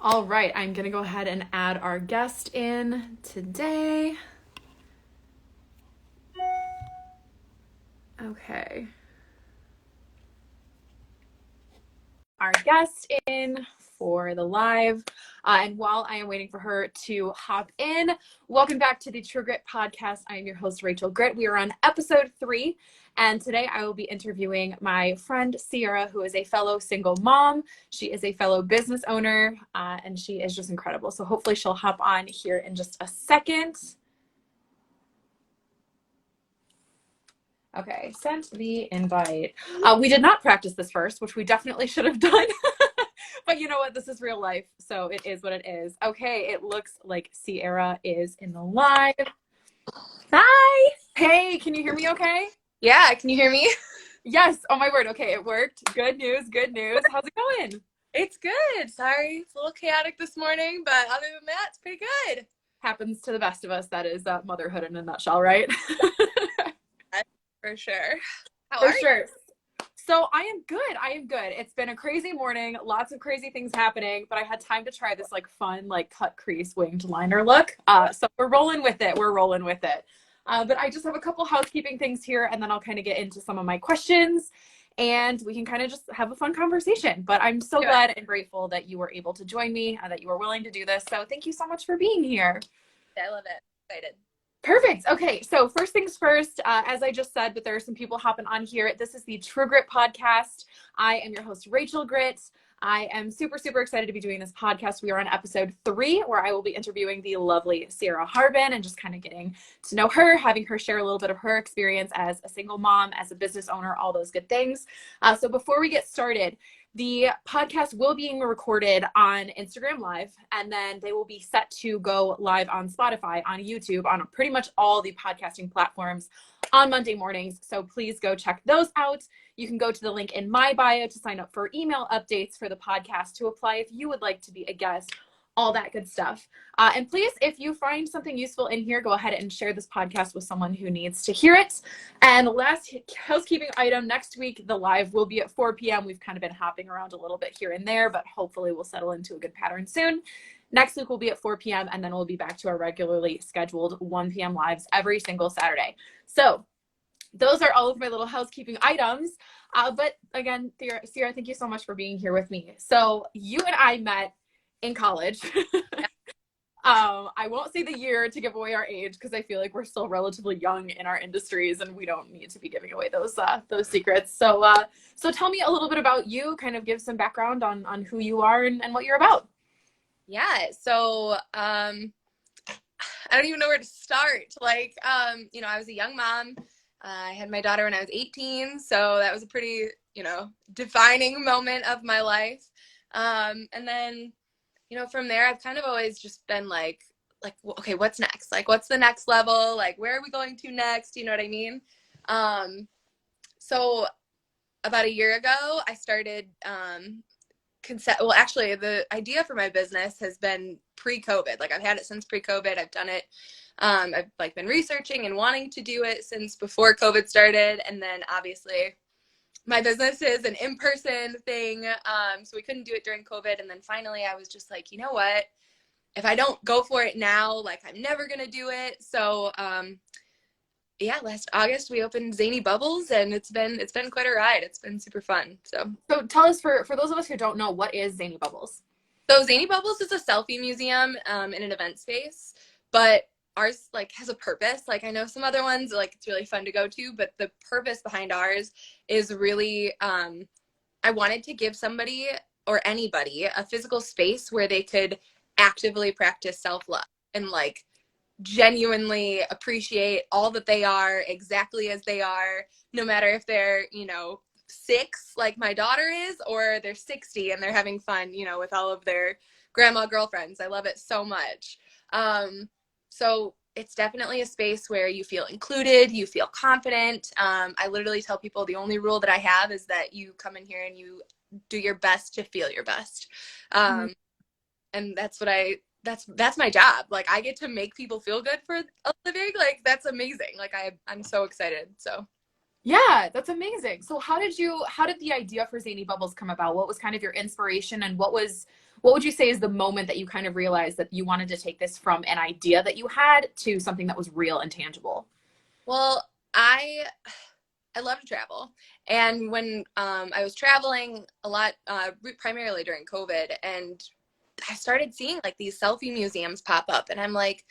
All right, I'm going to go ahead and add our guest in today. Okay. Our guest in for the live. And while I am waiting for her to hop in, welcome back to the True Grit podcast. I am your host, Rachel Grit. We are on episode 3. And today I will be interviewing my friend, Sierra, who is a fellow single mom. She is a fellow business owner, and she is just incredible. So hopefully she'll hop on here in just a second. Okay, sent the invite. We did not practice this first, which we definitely should have done. But you know what? This is real life, so it is what it is. Okay, it looks like Sierra is in the live. Hi. Hey, can you hear me okay? Yeah, can you hear me? Yes. Oh my word. Okay, it worked. Good news, good news. How's it going? It's good. Sorry, it's a little chaotic this morning, but other than that, it's pretty good. Happens to the best of us. That is motherhood in a nutshell, right? For sure. How For are sure. you? So I am good. I am good. It's been a crazy morning, lots of crazy things happening, but I had time to try this fun cut crease winged liner look. So we're rolling with it. But I just have a couple housekeeping things here, and then I'll kind of get into some of my questions, and we can kind of just have a fun conversation. But I'm so glad and grateful that you were able to join me, that you were willing to do this. So thank you so much for being here. I love it. Excited. Perfect. Okay, so first things first, as I just said, but there are some people hopping on here. This is the True Grit podcast. I am your host, Rachel Grit. I am super, super excited to be doing this podcast. We are on episode 3, where I will be interviewing the lovely Sierra Harbin and just kind of getting to know her, having her share a little bit of her experience as a single mom, as a business owner, all those good things. So before we get started, the podcast will be recorded on Instagram Live, and then they will be set to go live on Spotify, on YouTube, on pretty much all the podcasting platforms on Monday mornings. So please go check those out. You can go to the link in my bio to sign up for email updates for the podcast, to apply if you would like to be a guest, all that good stuff. And please, if you find something useful in here, go ahead and share this podcast with someone who needs to hear it. And last housekeeping item, next week, the live will be at 4 p.m. We've kind of been hopping around a little bit here and there, but hopefully we'll settle into a good pattern soon. Next week will be at 4 p.m. and then we'll be back to our regularly scheduled 1 p.m. lives every single Saturday. So those are all of my little housekeeping items. But again, Sierra, thank you so much for being here with me. So you and I met in college. I won't say the year to give away our age, because I feel like we're still relatively young in our industries and we don't need to be giving away those secrets. So tell me a little bit about you, kind of give some background on who you are and what you're about. Yeah, so I don't even know where to start. I was a young mom. I had my daughter when I was 18, so that was a pretty, defining moment of my life. And then, from there, I've kind of always just been like, okay, what's next? What's the next level? Where are we going to next? You know what I mean? So about a year ago, I started, actually, the idea for my business has been pre-COVID. I've had it since pre-COVID. I've done it. I've been researching and wanting to do it since before COVID started. And then obviously my business is an in-person thing. So we couldn't do it during COVID. And then finally I was just like, you know what, if I don't go for it now, I'm never going to do it. So, last August we opened Zany Bubbles, and it's been quite a ride. It's been super fun. So tell us, for those of us who don't know, what is Zany Bubbles? So Zany Bubbles is a selfie museum in an event space, but ours has a purpose. I know some other ones it's really fun to go to, but the purpose behind ours is really I wanted to give somebody or anybody a physical space where they could actively practice self-love and genuinely appreciate all that they are, exactly as they are, no matter if they're 6 like my daughter is, or they're 60 and they're having fun with all of their grandma girlfriends. I love it so much. So it's definitely a space where you feel included, you feel confident. I literally tell people the only rule that I have is that you come in here and you do your best to feel your best. And that's what that's my job. I get to make people feel good for a living. That's amazing. I'm so excited. So yeah, that's amazing. So how did the idea for Zany Bubbles come about? What was kind of your inspiration, and what was What would you say is the moment that you kind of realized that you wanted to take this from an idea that you had to something that was real and tangible? Well, I love to travel. And when I was traveling a lot, primarily during COVID, and I started seeing like these selfie museums pop up, and I'm like,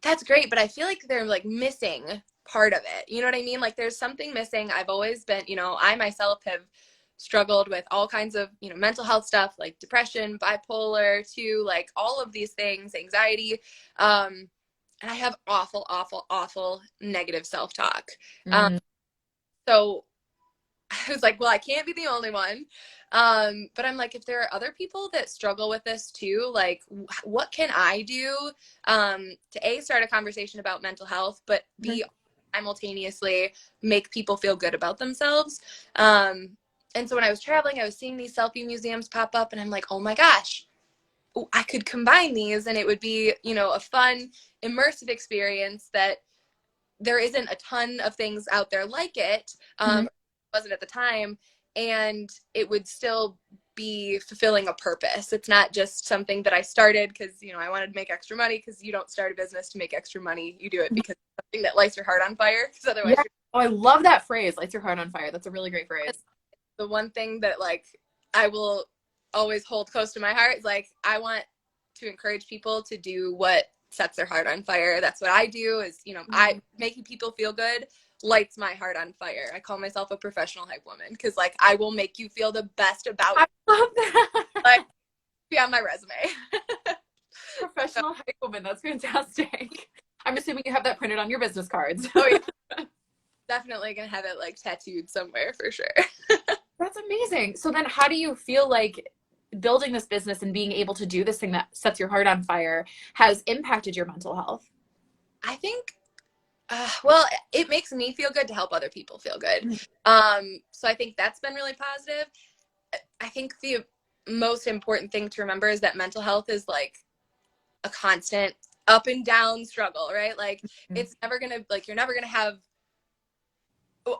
that's great, but I feel like they're like missing part of it. You know what I mean? Like there's something missing. I've always been, I myself have struggled with all kinds of, mental health stuff like depression, bipolar, too, like all of these things, anxiety. And I have awful, awful, awful negative self-talk. Um, Mm-hmm. so I was like, well, I can't be the only one. But I'm like, if there are other people that struggle with this too, like, what can I do to A, start a conversation about mental health, but B, simultaneously make people feel good about themselves. And so when I was traveling, I was seeing these selfie museums pop up, and I'm like, oh my gosh, I could combine these, and it would be, a fun, immersive experience that there isn't a ton of things out there like it. Mm-hmm. Wasn't at the time, and it would still be fulfilling a purpose. It's not just something that I started because I wanted to make extra money, because you don't start a business to make extra money. You do it because it's something that lights your heart on fire, because otherwise Yeah. Oh, I love that phrase, lights your heart on fire. That's a really great phrase. the one thing that like I will always hold close to my heart is like I want to encourage people to do what sets their heart on fire. That's what I do is, I making people feel good lights my heart on fire. I call myself a professional hype woman because like I will make you feel the best about I love that. like be on my resume. Professional hype woman. That's fantastic. I'm assuming you have that printed on your business cards. Oh yeah. Definitely gonna have it like tattooed somewhere for sure. That's amazing. So then how do you feel like building this business and being able to do this thing that sets your heart on fire has impacted your mental health? I think well, it makes me feel good to help other people feel good. So I think that's been really positive. I think the most important thing to remember is that mental health is like a constant up and down struggle, right? Like it's never gonna like you're never gonna have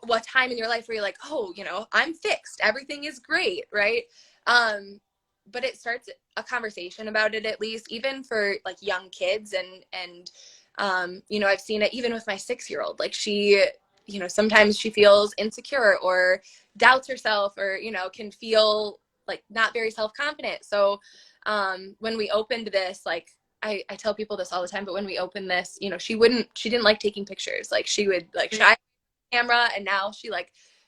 what time in your life where you're like, oh, I'm fixed, everything is great, right? But it starts a conversation about it, at least even for like young kids. And I've seen it even with my 6-year-old. Like she, sometimes she feels insecure or doubts herself, or can feel like not very self-confident. So when we opened this, like I tell people this all the time, but when we opened this, she didn't like taking pictures. Like she would like shy camera, and now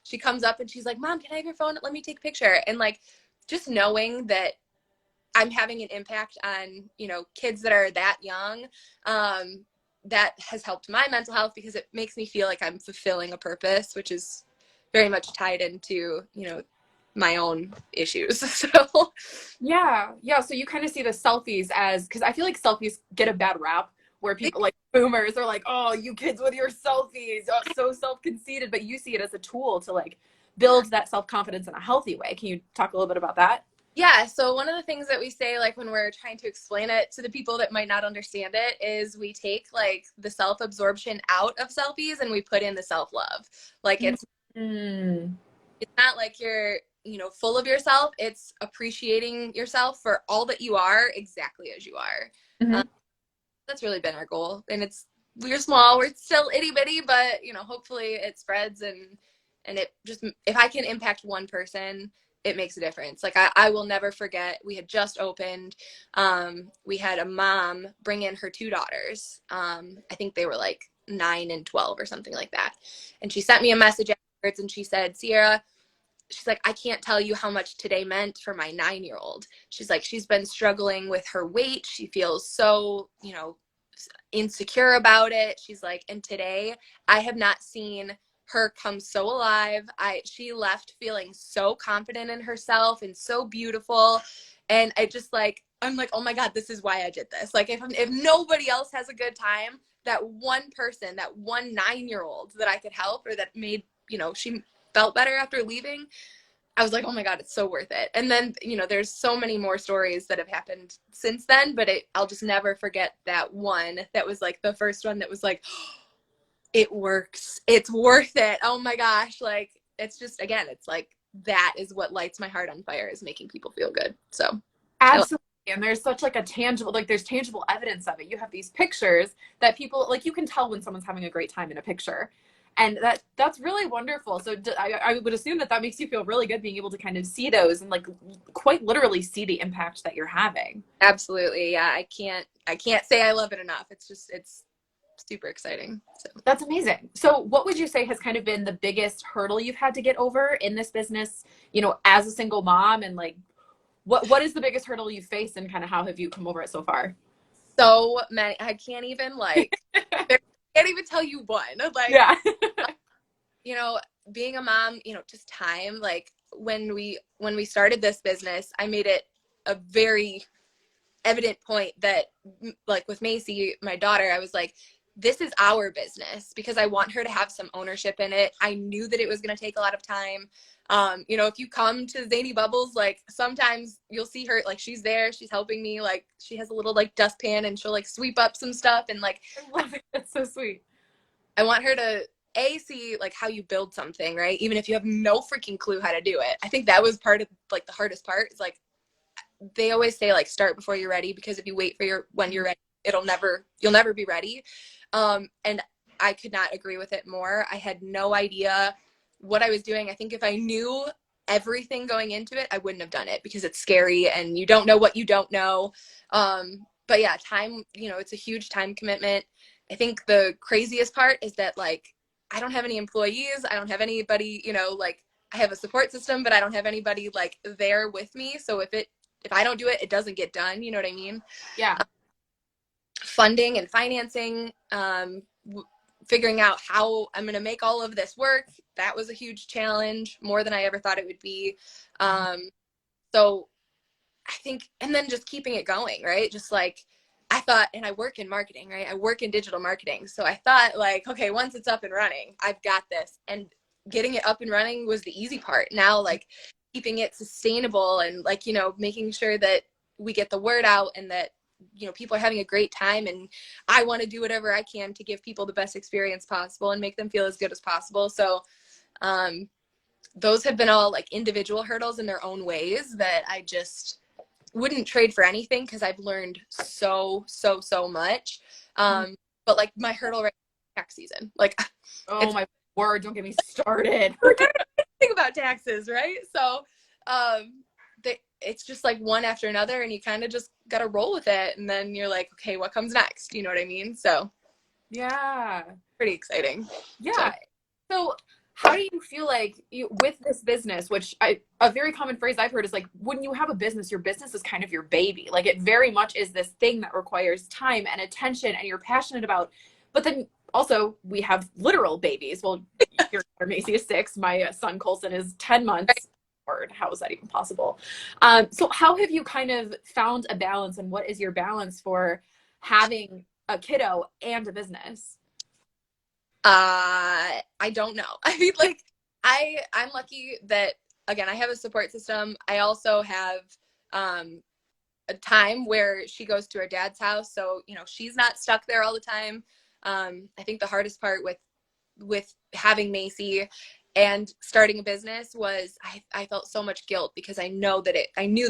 she comes up and she's like, Mom, can I have your phone, let me take a picture. And like just knowing that I'm having an impact on kids that are that young, that has helped my mental health, because it makes me feel like I'm fulfilling a purpose, which is very much tied into my own issues. So Yeah. So you kind of see the selfies as, because I feel like selfies get a bad rap where people like boomers are like, oh, you kids with your selfies, oh, so self-conceited, but you see it as a tool to like build that self-confidence in a healthy way. Can you talk a little bit about that? yeah, so one of the things that we say, like when we're trying to explain it to the people that might not understand it, is we take like the self-absorption out of selfies and we put in the self-love. Like Mm. it's not like you're full of yourself. It's appreciating yourself for all that you are, exactly as you are. Mm-hmm. um, that's really been our goal. And we're small, we're still itty bitty, but hopefully it spreads, and it just, if I can impact one person, it makes a difference. Like I will never forget, we had just opened, we had a mom bring in her 2 daughters. I think they were like 9 and 12 or something like that, and she sent me a message afterwards, and she said, Sierra, she's like, I can't tell you how much today meant for my 9-year-old. She's like, she's been struggling with her weight. She feels so, insecure about it. She's like, and today I have not seen her come so alive. She left feeling so confident in herself and so beautiful. And I'm like, oh my God, this is why I did this. Like if nobody else has a good time, that one person, that one 9-year-old that I could help, or that made, she felt better after leaving, I was like, oh my God, it's so worth it. And then, there's so many more stories that have happened since then, but I'll just never forget that one that was like the first one that was like, oh, it works. It's worth it. Oh my gosh. Like, it's just, again, it's like, that is what lights my heart on fire, is making people feel good. So Absolutely. And there's such like a tangible, like there's tangible evidence of it. You have these pictures that people like, you can tell when someone's having a great time in a picture. And that's really wonderful. So I would assume that that makes you feel really good being able to kind of see those and like quite literally see the impact that you're having. Absolutely. Yeah. I can't say I love it enough. It's super exciting. So That's amazing. So what would you say has kind of been the biggest hurdle you've had to get over in this business, you know, as a single mom, and like what is the biggest hurdle you face and kind of how have you come over it so far? so many, I can't even like, I can't even tell you one. Like, Yeah. you know, being a mom, you know, just time, like when we started this business, I made it a very evident point that like with Macy, my daughter, I was like, this is our business because I want her to have some ownership in it. I knew that it was going to take a lot of time. You know, if you come to Zany Bubbles, like sometimes you'll see her, like she's there, she's helping me, like she has a little like dustpan and she'll like sweep up some stuff. And like, I love it. That's so sweet. I want her to see like how you build something, right? Even if you have no freaking clue how to do it. I think that was part of like the hardest part is like, they always say like start before you're ready, because if you wait for when you're ready, you'll never be ready. And I could not agree with it more. I had no idea what I was doing. I think if I knew everything going into it, I wouldn't have done it because it's scary and you don't know what you don't know. But yeah, time, you know, it's a huge time commitment. I think the craziest part is that like I don't have any employees. I don't have anybody, you know, like I have a support system, but I don't have anybody like there with me. So if I don't do it, it doesn't get done. You know what I mean? Yeah. Funding and financing, figuring out how I'm going to make all of this work. That was a huge challenge, more than I ever thought it would be. So I think, and then just keeping it going, right? Just like I thought, and I work in marketing, right? I work in digital marketing. So I thought like, okay, once it's up and running, I've got this. And getting it up and running was the easy part. Now, like keeping it sustainable and like, you know, making sure that we get the word out and that, you know, people are having a great time, and I want to do whatever I can to give people the best experience possible and make them feel as good as possible. So, those have been all like individual hurdles in their own ways that I just wouldn't trade for anything because I've learned so much. But like my hurdle right now is tax season. Like, Oh my word, don't get me started. think about taxes, right? So it's just like one after another, and you kind of just got to roll with it. And then you're like, okay, what comes next? You know what I mean? So Yeah. pretty exciting. Yeah. So how do you feel like with this business, which a very common phrase I've heard is like, when you have a business, your business is kind of your baby. Like it very much is this thing that requires time and attention and you're passionate about. But then also we have literal babies. Well, your daughter Macy is 6. My son Colson is 10 months. Word, how is that even possible? So how have you kind of found a balance, and what is your balance for having a kiddo and a business? I don't know. I mean, like, I'm lucky that again I have a support system. I also have a time where she goes to her dad's house, so you know she's not stuck there all the time. I think the hardest part with having Macy and starting a business was I felt so much guilt because I knew that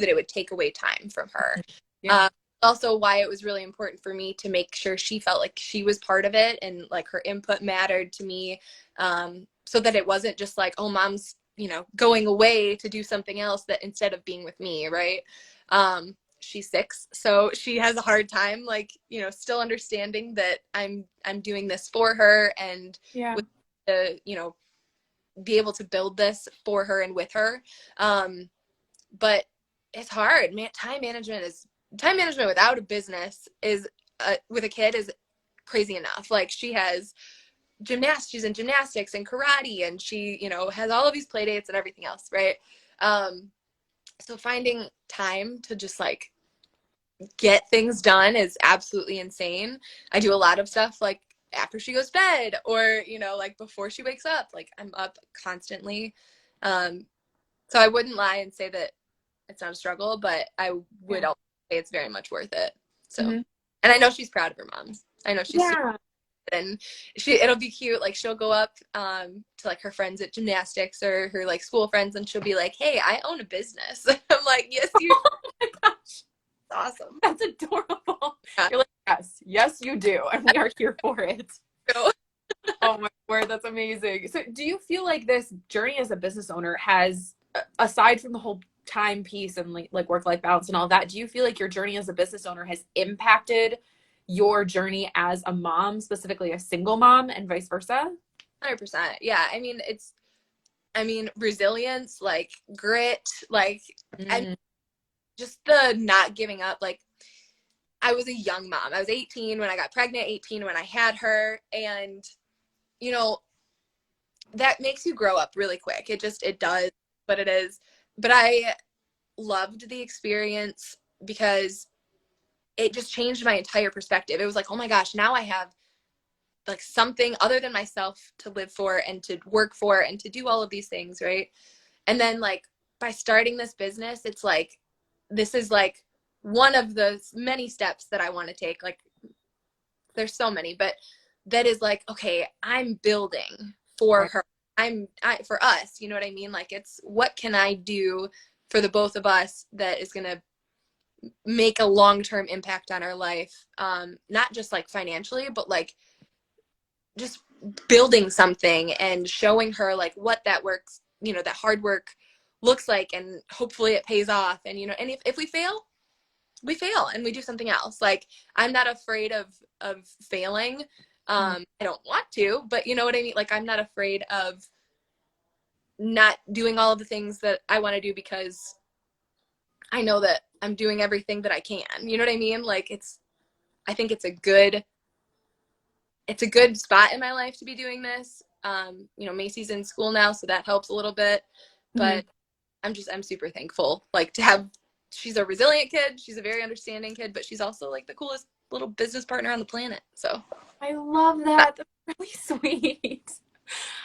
it would take away time from her. Yeah. Also why it was really important for me to make sure she felt like she was part of it and like her input mattered to me, so that it wasn't just like, oh, mom's, you know, going away to do something else that instead of being with me, right? She's 6, so she has a hard time, like, you know, still understanding that I'm doing this for her and Yeah. with the, you know, be able to build this for her and with her. But it's hard, man. Time management without a business is with a kid is crazy enough. Like she has she's in gymnastics and karate, and she, you know, has all of these play dates and everything else, right? So finding time to just like get things done is absolutely insane. I do a lot of stuff like after she goes to bed, or you know, like before she wakes up. Like I'm up constantly. So I wouldn't lie and say that it's not a struggle, but I would also say it's very much worth it. So, and I know she's proud of her mom. I know she's super, and it'll be cute. Like she'll go up to like her friends at gymnastics or her like school friends, and she'll be like, "Hey, I own a business." I'm like, "Yes, you." Oh my gosh. awesome. That's adorable. Yeah. You're like, yes, you do. And we are here for it. So, Oh my word, that's amazing. So do you feel like this journey as a business owner has, aside from the whole time piece and like work-life balance and all that, do you feel like your journey as a business owner has impacted your journey as a mom, specifically a single mom, and vice versa? 100%. Yeah. I mean, resilience, like grit, like, and Mm. just the not giving up. Like, I was a young mom. I was 18 when I got pregnant, 18 when I had her. And, you know, that makes you grow up really quick. It does what it is. But I loved the experience because it just changed my entire perspective. It was like, oh my gosh, now I have like something other than myself to live for and to work for and to do all of these things, right? And then like by starting this business, it's like this is like one of the many steps that I want to take. Like there's so many, but that is like, okay, I'm building for Right. her. For us, you know what I mean? Like it's what can I do for the both of us that is going to make a long-term impact on our life, not just like financially, but like just building something and showing her like what that works, you know, that hard work looks like, and hopefully it pays off. And you know, and if we fail, we fail and we do something else. Like I'm not afraid of failing. I don't want to, but you know what I mean? Like I'm not afraid of not doing all of the things that I want to do because I know that I'm doing everything that I can. You know what I mean? Like I think it's a good spot in my life to be doing this. You know, Macy's in school now, so that helps a little bit. Mhm. But I'm super thankful, like to have. She's a resilient kid. She's a very understanding kid, but she's also like the coolest little business partner on the planet. So I love that. That's really sweet.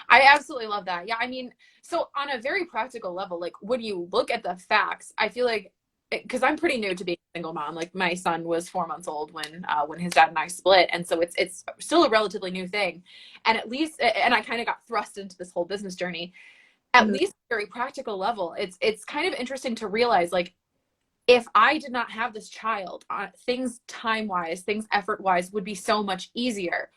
I absolutely love that. Yeah, I mean, so on a very practical level, like when you look at the facts, I feel like because I'm pretty new to being a single mom. Like my son was 4 months old when his dad and I split, and so it's still a relatively new thing. And at least, and I kind of got thrust into this whole business journey. At mhm. least at a very practical level, it's kind of interesting to realize like if I did not have this child, things time wise, things effort wise would be so much easier,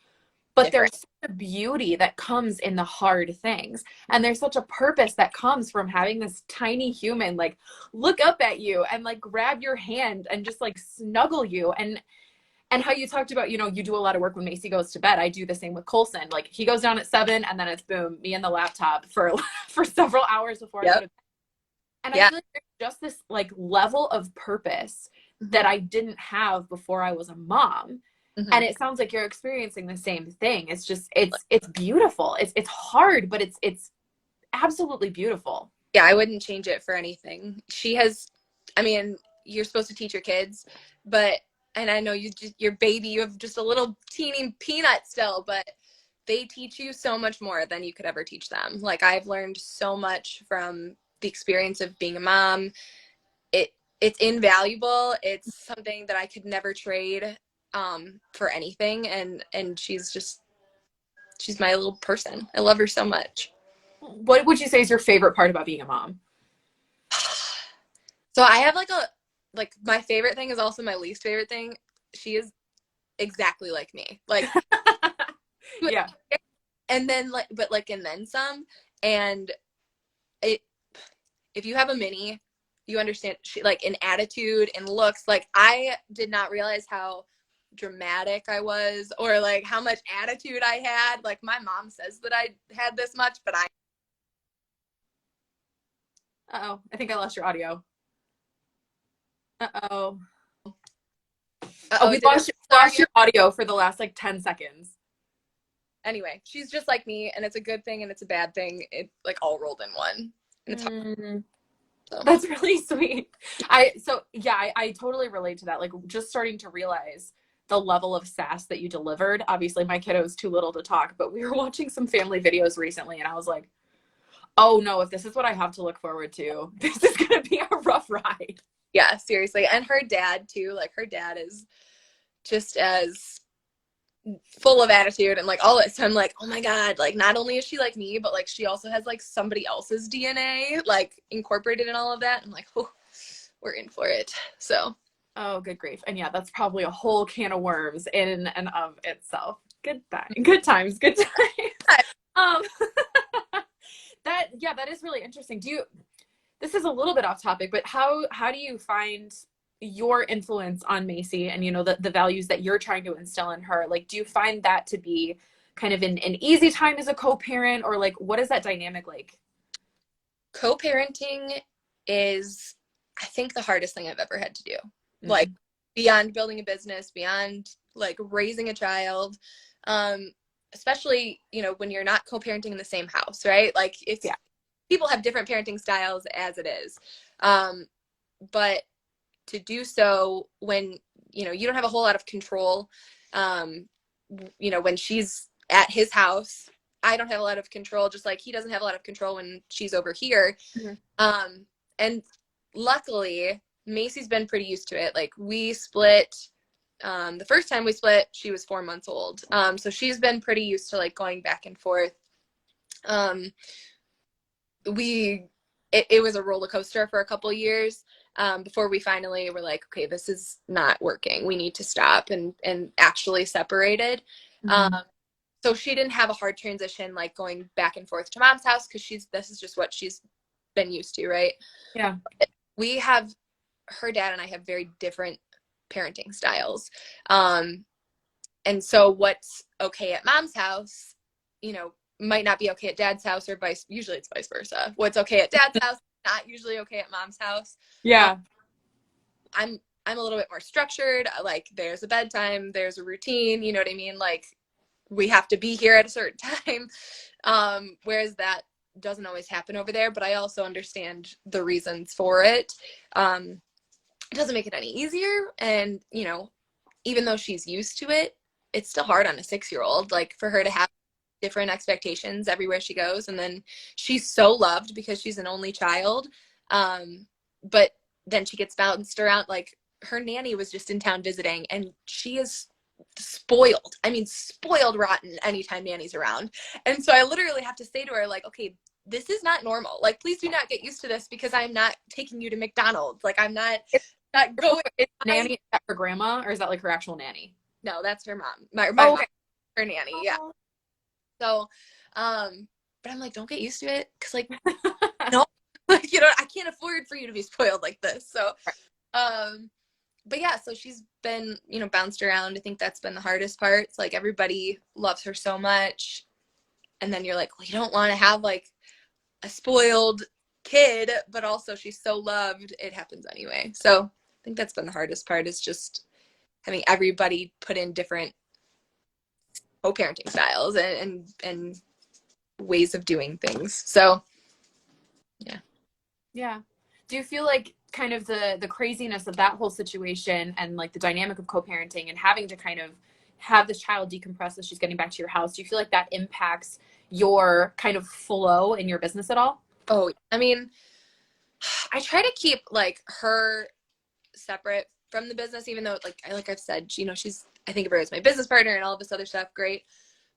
but there's Different. such a beauty that comes in the hard things, and there's such a purpose that comes from having this tiny human like look up at you and like grab your hand and just like snuggle you. And how you talked about, you know, you do a lot of work when Macy goes to bed. I do the same with Colson. Like he goes down at 7 and then it's boom, me and the laptop for for several hours before I go Yep. to bed. And I Yeah. feel like there's just this like level of purpose Mm-hmm. that I didn't have before I was a mom. Mm-hmm. And it sounds like you're experiencing the same thing. It's just it's beautiful. It's hard, but it's absolutely beautiful. Yeah, I wouldn't change it for anything. She has, I mean, you're supposed to teach your kids, but, and I know your baby, you have just a little teeny peanut still, but they teach you so much more than you could ever teach them. Like I've learned so much from the experience of being a mom. It, it's invaluable. It's something that I could never trade, for anything. And she's my little person. I love her so much. What would you say is your favorite part about being a mom? So I have like my favorite thing is also my least favorite thing. She is exactly like me. Like Yeah. and then like but like and then some. And it if you have a mini, you understand she like in attitude and looks. Like I did not realize how dramatic I was or like how much attitude I had. Like my mom says that I had this much, but I Uh-oh. I think I lost your audio. Uh-oh. Oh, oh we did it lost your audio for the last like 10 seconds. anyway, she's just like me, and it's a good thing and it's a bad thing. It like all rolled in one. And it's hard. Mm. So That's really sweet. I totally relate to that. Like just starting to realize the level of sass that you delivered. Obviously, my kiddo is too little to talk, but we were watching some family videos recently, and I was like, "Oh no! If this is what I have to look forward to, this is gonna be a rough ride." yeah, seriously. And her dad too. Like her dad is just as full of attitude and like all that. So I'm like, oh my God, like not only is she like me, but like she also has like somebody else's DNA like incorporated in all of that. I'm like, oh, we're in for it. So Oh, good grief. And yeah, that's probably a whole can of worms in and of itself. Good times, good times. Um, that is really interesting. This is a little bit off topic, but how do you find your influence on Macy and, the values that you're trying to instill in her? Like, do you find that to be kind of an easy time as a co-parent, or like, what is that dynamic like? Co-parenting is, I think, the hardest thing I've ever had to do. Like, Mm-hmm. beyond building a business, beyond like raising a child, especially, when you're not co-parenting in the same house, right? Like, it's, Yeah. people have different parenting styles as it is. But to do so when, you don't have a whole lot of control, when she's at his house, I don't have a lot of control, just like he doesn't have a lot of control when she's over here. Mm-hmm. And luckily, Macy's been pretty used to it. Like, we split, the first time we split, she was 4 months old. So she's been pretty used to like going back and forth. Um, it was a roller coaster for a couple years, before we finally were like, okay, this is not working. We need to stop and actually separated. Mm-hmm. So she didn't have a hard transition, like going back and forth to mom's house, because this is just what she's been used to, right? Yeah. We have, her dad and I have very different parenting styles. And so what's okay at mom's house, might not be okay at dad's house, or usually it's vice versa. What's okay at dad's house, not usually okay at mom's house. Yeah. I'm a little bit more structured. Like, there's a bedtime, there's a routine, you know what I mean? Like, we have to be here at a certain time. Whereas that doesn't always happen over there, but I also understand the reasons for it. It doesn't make it any easier. And, even though she's used to it, it's still hard on a 6-year-old, like, for her to have different expectations everywhere she goes. And then she's so loved because she's an only child. But then she gets bounced around. Like, her nanny was just in town visiting, and she is spoiled. I mean, spoiled rotten anytime nanny's around. And so I literally have to say to her, like, okay, this is not normal. Like, please do not get used to this, because I'm not taking you to McDonald's. Like, I'm not going. Is nanny, is that her grandma, or is that like her actual nanny? No, that's her mom. My Oh, mom, okay. her nanny. Yeah. So, but I'm like, don't get used to it, because like, no, like, I can't afford for you to be spoiled like this. So, but yeah, so she's been, bounced around. I think that's been the hardest part. It's like, everybody loves her so much, and then you're like, well, you don't want to have like a spoiled kid, but also she's so loved, it happens anyway. So I think that's been the hardest part, is just having everybody put in different co-parenting styles and ways of doing things. So Yeah. Do you feel like kind of the craziness of that whole situation, and like the dynamic of co-parenting and having to kind of have this child decompress as she's getting back to your house, do you feel like that impacts your kind of flow in your business at all? Oh, I mean, I try to keep like her separate from the business, even though like I've said, she's, I think of her as my business partner and all of this other stuff, great.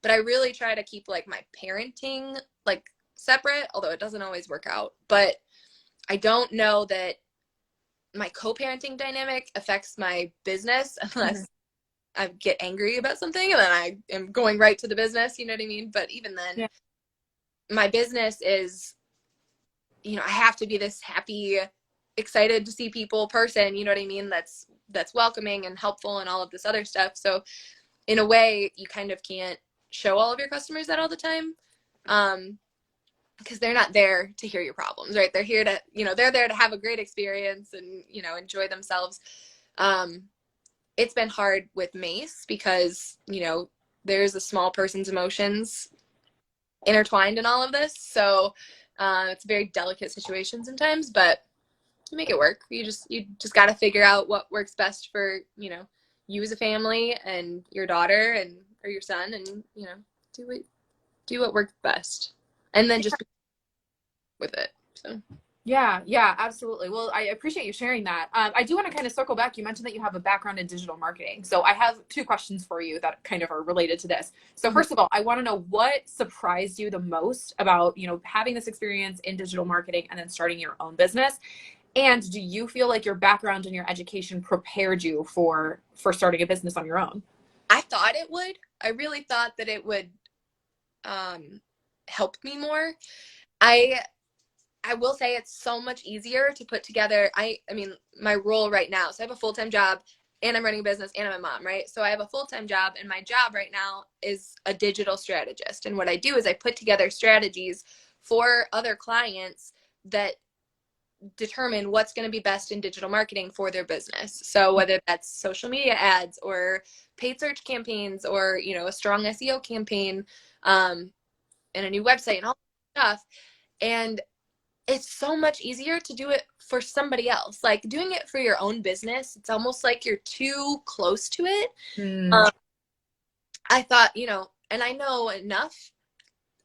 But I really try to keep like my parenting like separate, although it doesn't always work out. But I don't know that my co-parenting dynamic affects my business unless I get angry about something, and then I am going right to the business, you know what I mean? But even then, Yeah. my business is, I have to be this happy, excited to see people person, you know what I mean? That's welcoming and helpful and all of this other stuff. So in a way, you kind of can't show all of your customers that all the time. Because they're not there to hear your problems, right? They're here to, they're there to have a great experience and, enjoy themselves. It's been hard with Mace because, there's a small person's emotions intertwined in all of this. So it's a very delicate situation sometimes, but you make it work. You just got to figure out what works best for, you as a family and your daughter or your son, and, do what works best. And then just be with it. So Yeah, absolutely. Well, I appreciate you sharing that. I do want to kind of circle back. You mentioned that you have a background in digital marketing. So I have two questions for you that kind of are related to this. So first of all, I want to know what surprised you the most about, having this experience in digital marketing and then starting your own business. And do you feel like your background and your education prepared you for starting a business on your own? I thought it would. I really thought that it would help me more. I I will say it's so much easier to put together. I mean, my role right now. So I have a full-time job and I'm running a business and I'm a mom, right? So I have a full-time job and my job right now is a digital strategist. And what I do is I put together strategies for other clients that determine what's going to be best in digital marketing for their business. So whether that's social media ads or paid search campaigns or, you know, a strong SEO campaign, and a new website and all that stuff. And it's so much easier to do it for somebody else. Like doing it for your own business, it's almost like you're too close to it. Mm. Um, I thought, you know, and I know enough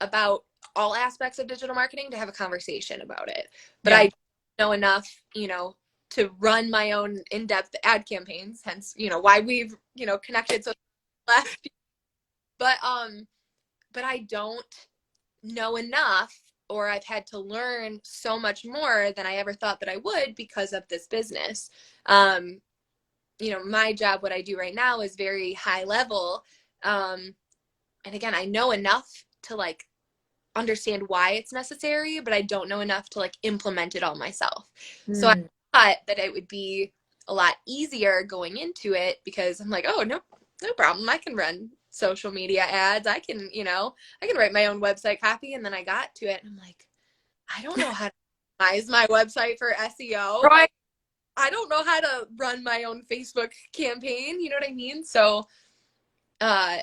about all aspects of digital marketing to have a conversation about it. But Yeah. I know enough, you know, to run my own in-depth ad campaigns, hence, you know, why we've, you know, connected so last. But I don't know enough, or I've had to learn so much more than I ever thought that I would because of this business. Um, you know, my job, what I do right now is very high level. And again, I know enough to like understand why it's necessary, but I don't know enough to like implement it all myself. So I Mm. thought that it would be a lot easier going into it because I'm like, oh, no, no problem. I can run social media ads. I can, you know, I can write my own website copy. And then I got to it and I'm like, I don't know how to optimize my website for SEO. Right. Like, I don't know how to run my own Facebook campaign. You know what I mean? So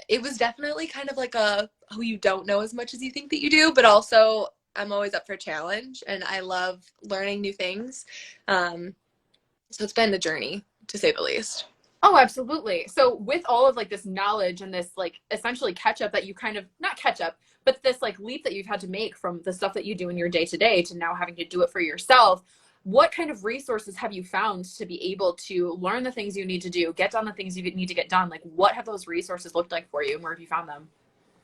it was definitely kind of like a, oh, you don't know as much as you think that you do, but also I'm always up for a challenge and I love learning new things. So it's been a journey to say the least. Oh, absolutely. So with all of like this knowledge and this like essentially catch up that you kind of not catch up, but this like leap that you've had to make from the stuff that you do in your day to day to now having to do it for yourself, what kind of resources have you found to be able to learn the things you need to do, get done the things you need to get done? Like what have those resources looked like for you and where have you found them?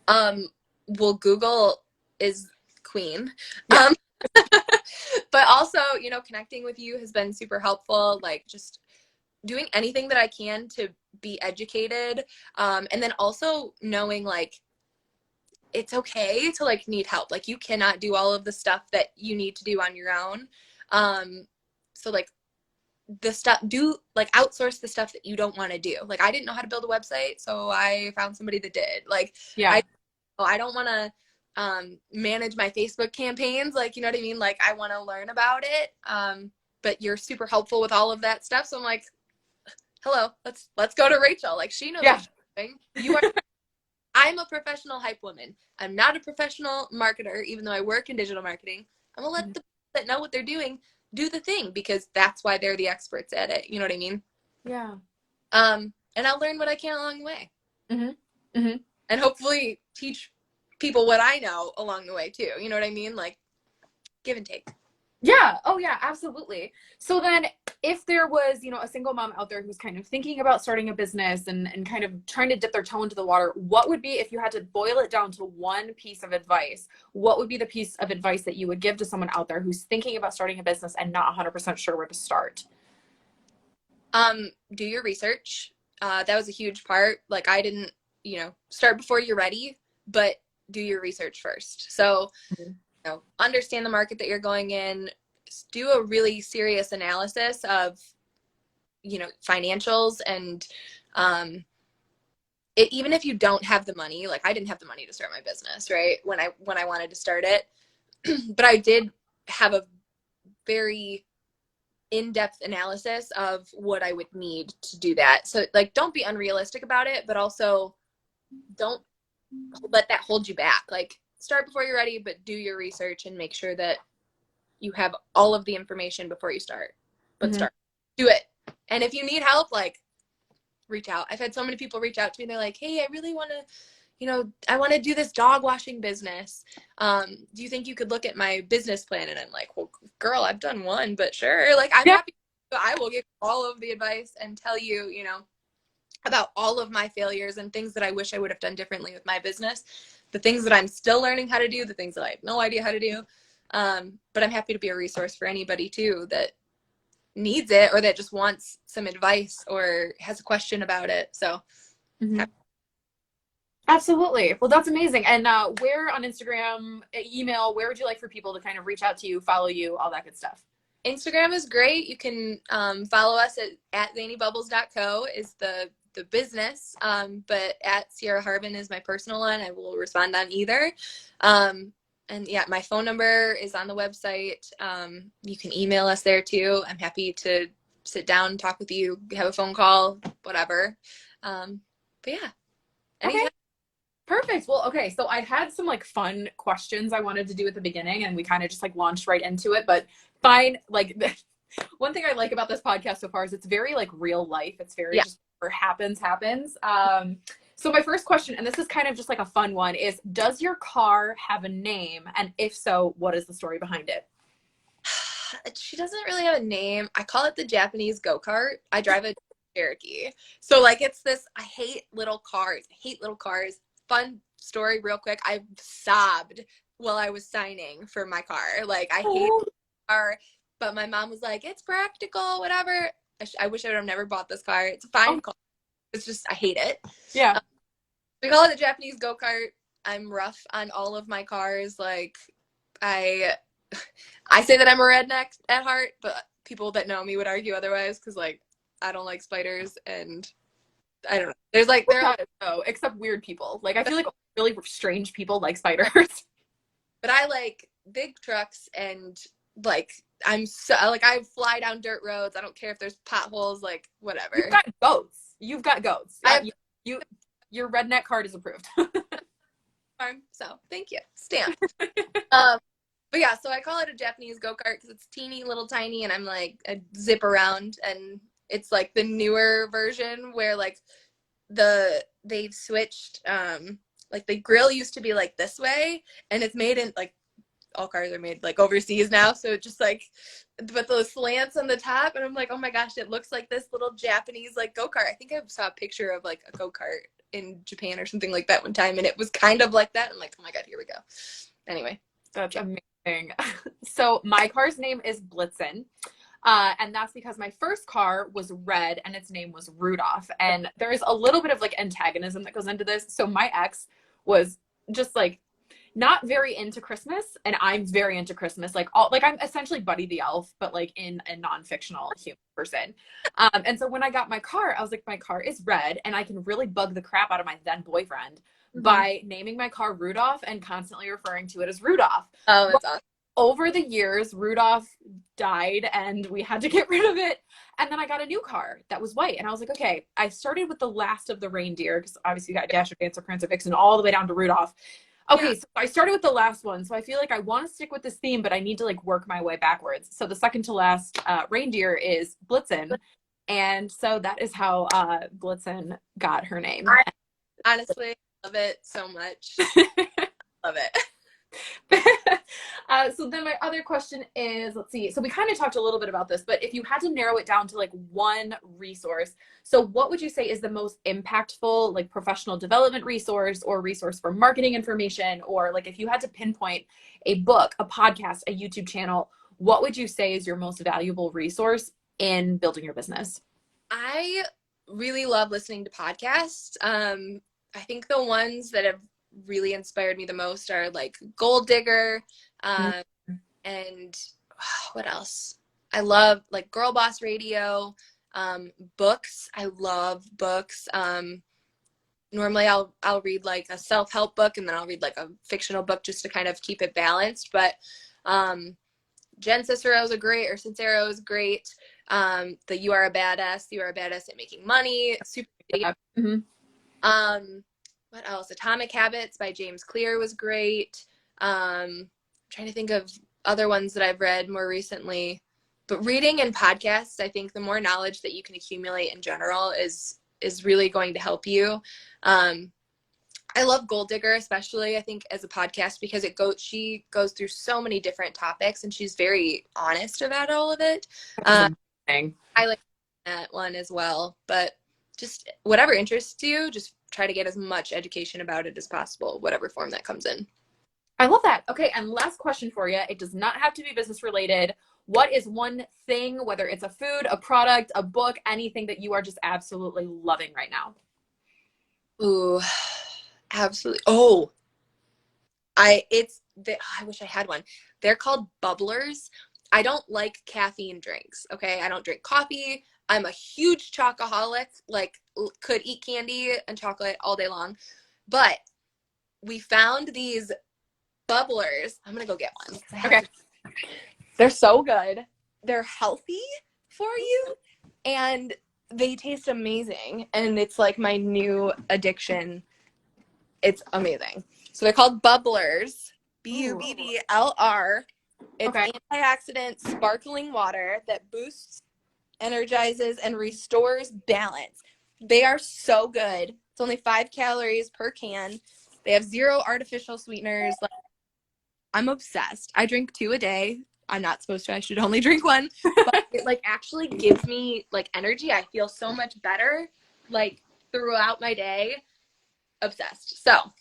Um, well, Google is queen. Yeah. Um, but also, you know, connecting with you has been super helpful. Like just doing anything that I can to be educated. And then also knowing like it's okay to like need help. Like you cannot do all of the stuff that you need to do on your own. So like the stuff do like outsource the stuff that you don't want to do. Like I didn't know how to build a website, so I found somebody that did. Like Yeah. I I don't want to manage my Facebook campaigns. Like, you know what I mean? Like I want to learn about it. But you're super helpful with all of that stuff. So I'm like, hello, let's go to Rachel. Like she knows what Yeah. she's doing. You are I'm a professional hype woman. I'm not a professional marketer, even though I work in digital marketing. I'm gonna let the people that know what they're doing do the thing because that's why they're the experts at it. You know what I mean? Yeah. And I'll learn what I can along the way, Mm-hmm. Mm-hmm. and hopefully teach people what I know along the way too. You know what I mean? Like give and take. Yeah. Oh, yeah, absolutely. So then, if there was, a single mom out there who's kind of thinking about starting a business and kind of trying to dip their toe into the water, what would be, if you had to boil it down to one piece of advice, what would be the piece of advice that you would give to someone out there who's thinking about starting a business and not 100% sure where to start? Do your research. That was a huge part. Like I didn't, you know, start before you're ready, but do your research first. So Mhm. you know, understand the market that you're going in, do a really serious analysis of, you know, financials and even if you don't have the money, like I didn't have the money to start my business, right? When I wanted to start it, but I did have a very in-depth analysis of what I would need to do that. So like don't be unrealistic about it, but also don't let that hold you back. Like start before you're ready, but do your research and make sure that you have all of the information before you start. But Mhm. start. Do it. And if you need help, like reach out. I've had so many people reach out to me and they're like, hey, I really want to, you know, I want to do this dog washing business. Do you think you could look at my business plan? And I'm like, well, girl, I've done one, but sure. Like I'm Yeah. happy. I will give all of the advice and tell you, you know, about all of my failures and things that I wish I would have done differently with my business, the things that I'm still learning how to do, the things that I have no idea how to do. But I'm happy to be a resource for anybody too that needs it or that just wants some advice or has a question about it. So Mm-hmm. Absolutely. Well, that's amazing. And where on Instagram, email, where would you like for people to kind of reach out to you, follow you, all that good stuff? Instagram is great. You can follow us at zanybubbles.co is the business, but at Sierra Harbin is my personal one. I will respond on either. And yeah, my phone number is on the website. You can email us there too. I'm happy to sit down, talk with you, have a phone call, whatever. But yeah, anytime. Okay. Perfect. Well, okay. So I had some like fun questions I wanted to do at the beginning and we kind of just like launched right into it, but fine. Like one thing I like about this podcast so far is it's very like real life. It's very Yeah. just whatever happens. So my first question, and this is kind of just like a fun one, is does your car have a name? And if so, what is the story behind it? She doesn't really have a name. I call it the Japanese go-kart. I drive a Cherokee. So like it's this, I hate little cars. I hate little cars. Fun story real quick. I sobbed while I was signing for my car. Like I hate the car, but my mom was like, it's practical, whatever. I wish I would have never bought this car. It's a fine car. It's just, I hate it. Yeah. We call it the Japanese go-kart. I'm rough on all of my cars. Like I say that I'm a redneck at heart, but people that know me would argue otherwise because like I don't like spiders and I don't know. There's like there are, so except weird people. Like I feel like really strange people like spiders. but I like big trucks and like I'm so like I fly down dirt roads. I don't care if there's potholes, like whatever. You've got goats. You've got goats. Your redneck card is approved. So thank you. Stamp. But yeah, so I call it a Japanese go-kart because it's teeny little tiny and I'm like a zip around and it's like the newer version where like they've switched like the grill used to be like this way and it's made in like all cars are made like overseas now, so it just like but those slants on the top and I'm like, oh my gosh, it looks like this little Japanese like go-kart. I think I saw a picture of like a go-kart in Japan or something like that one time and it was kind of like that. I'm like, oh my god, here we go. Anyway, that's amazing. So my car's name is Blitzen. And that's because my first car was red and its name was Rudolph. And there's a little bit of like antagonism that goes into this. So my ex was just like not very into Christmas and I'm very into Christmas. Like I'm essentially Buddy the Elf, but like in a non-fictional human person. And so when I got my car, I was like, my car is red and I can really bug the crap out of my then boyfriend by naming my car Rudolph and constantly referring to it as Rudolph. oh, that's awesome. Over the years, Rudolph died and we had to get rid of it. And then I got a new car that was white. And I was like, okay, I started with the last of the reindeer because obviously you got Dasher, Dancer, Prancer, Vixen, all the way down to Rudolph. Okay, so I started with the last one. So I feel like I want to stick with this theme, but I need to like work my way backwards. So the second to last reindeer is Blitzen. And so that is how Blitzen got her name. I honestly love it so much. Love it. So then my other question is, let's see. So we kind of talked a little bit about this, but if you had to narrow it down to like one resource, so what would you say is the most impactful like professional development resource or resource for marketing information? Or like if you had to pinpoint a book, a podcast, a YouTube channel, what would you say is your most valuable resource in building your business? I really love listening to podcasts. I think the ones that have really inspired me the most are like Gold Digger, and what else? I love like Girl Boss Radio, books. I love books. Normally I'll read like a self-help book and then I'll read like a fictional book just to kind of keep it balanced. But Jen Cicero is Sincero is great. The You Are a Badass at Making Money. Super. What else? Atomic Habits by James Clear was great. Trying to think of other ones that I've read more recently. But reading and podcasts, I think the more knowledge that you can accumulate in general is really going to help you. I love Gold Digger, especially I think as a podcast because she goes through so many different topics and she's very honest about all of it. I like that one as well. But just whatever interests you, just try to get as much education about it as possible, whatever form that comes in. I love that. Okay, and last question for you. It does not have to be business related. what is one thing, whether it's a food, a product, a book, anything that you are just absolutely loving right now? Ooh, absolutely. I wish I had one. They're called bubblers. I don't like caffeine drinks. Okay, I don't drink coffee. I'm a huge chocoholic. Like, could eat candy and chocolate all day long. But we found these bubblers. I'm gonna go get one. Okay. They're so good. They're healthy for you, and they taste amazing. And it's like my new addiction. It's amazing. So they're called bubblers. Bubbler. It's Okay. antioxidant sparkling water that boosts, energizes, and restores balance. They are so good. It's only 5 calories per can. They have 0 artificial sweeteners. Like, I'm obsessed. I drink 2 a day. I'm not supposed to. I should only drink 1. But it like actually gives me like energy. I feel so much better like throughout my day. Obsessed. So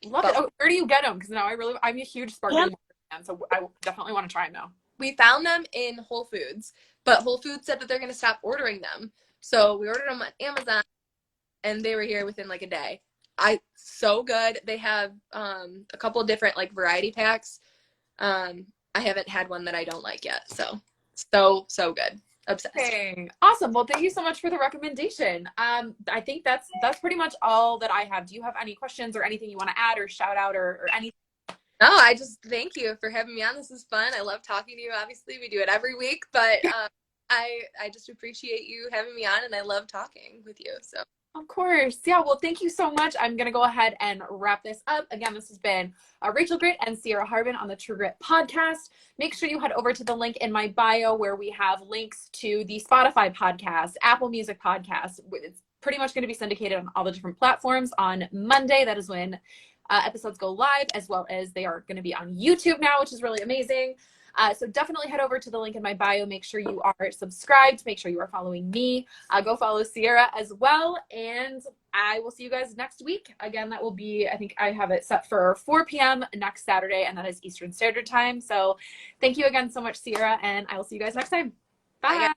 Love it. Oh, where do you get them? Because now I'm a huge sparkling water fan, so I definitely want to try them now. we found them in Whole Foods, but Whole Foods said that they're going to stop ordering them. So we ordered them on Amazon, and they were here within like a day. So good. They have a couple different like variety packs. I haven't had one that I don't like yet. So good. Obsessed. Okay, awesome. Well, thank you so much for the recommendation. I think that's pretty much all that I have. Do you have any questions or anything you want to add or shout out or anything? No, I just thank you for having me on. This is fun. I love talking to you. Obviously, we do it every week, but I just appreciate you having me on, and I love talking with you. So. Of course. Yeah. Well, thank you so much. I'm going to go ahead and wrap this up. Again, this has been Rachel Grit and Sierra Harbin on the True Grit podcast. Make sure you head over to the link in my bio where we have links to the Spotify podcast, Apple Music podcast. It's pretty much going to be syndicated on all the different platforms on Monday. That is when episodes go live, as well as they are going to be on YouTube now, which is really amazing. So definitely head over to the link in my bio. Make sure you are subscribed. Make sure you are following me. Go follow Sierra as well. And I will see you guys next week. Again, that will be, I think I have it set for 4 p.m. next Saturday, and that is Eastern Standard Time. So thank you again so much, Sierra, and I will see you guys next time. Bye.